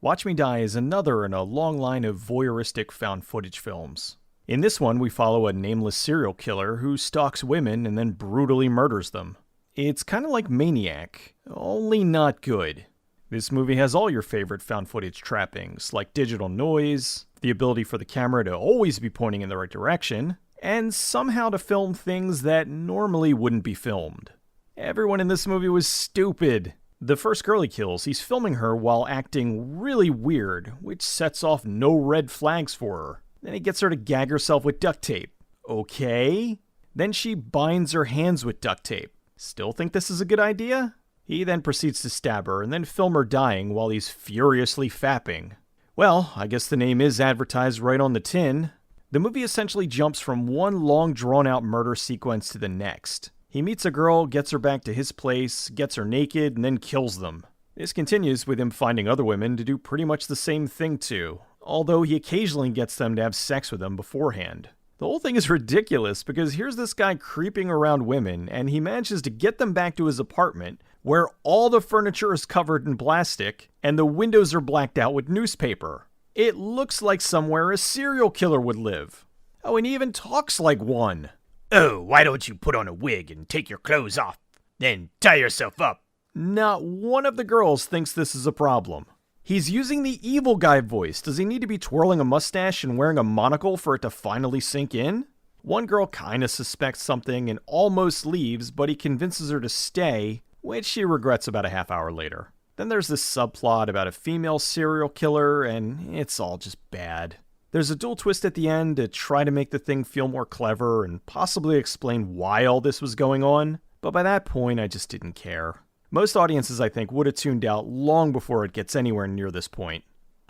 Watch Me Die is another in a long line of voyeuristic found footage films. In this one, we follow a nameless serial killer who stalks women and then brutally murders them. It's kind of like Maniac, only not good. This movie has all your favorite found footage trappings, like digital noise, the ability for the camera to always be pointing in the right direction, and somehow to film things that normally wouldn't be filmed. Everyone in this movie was stupid. The first girl he kills, he's filming her while acting really weird, which sets off no red flags for her. Then he gets her to gag herself with duct tape. Okay. Then she binds her hands with duct tape. Still think this is a good idea? He then proceeds to stab her and then film her dying while he's furiously fapping. Well, I guess the name is advertised right on the tin. The movie essentially jumps from one long drawn-out murder sequence to the next. He meets a girl, gets her back to his place, gets her naked, and then kills them. This continues with him finding other women to do pretty much the same thing to, although he occasionally gets them to have sex with them beforehand. The whole thing is ridiculous because here's this guy creeping around women, and he manages to get them back to his apartment, where all the furniture is covered in plastic, and the windows are blacked out with newspaper. It looks like somewhere a serial killer would live. Oh, and he even talks like one. Oh, why don't you put on a wig and take your clothes off? Then tie yourself up. Not one of the girls thinks this is a problem. He's using the evil guy voice. Does he need to be twirling a mustache and wearing a monocle for it to finally sink in? One girl kinda suspects something and almost leaves, but he convinces her to stay, which she regrets about a half hour later. Then there's this subplot about a female serial killer, and it's all just bad. There's a dual twist at the end to try to make the thing feel more clever and possibly explain why all this was going on, but by that point I just didn't care. Most audiences, I think, would have tuned out long before it gets anywhere near this point.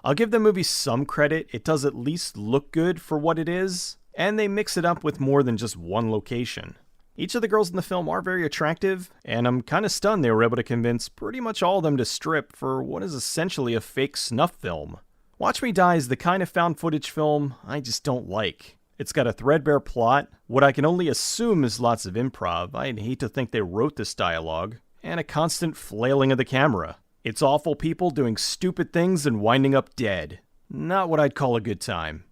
I'll give the movie some credit. It does at least look good for what it is, and they mix it up with more than just one location. Each of the girls in the film are very attractive, and I'm kind of stunned they were able to convince pretty much all of them to strip for what is essentially a fake snuff film. Watch Me Die is the kind of found footage film I just don't like. It's got a threadbare plot, what I can only assume is lots of improv, I'd hate to think they wrote this dialogue, and a constant flailing of the camera. It's awful people doing stupid things and winding up dead. Not what I'd call a good time.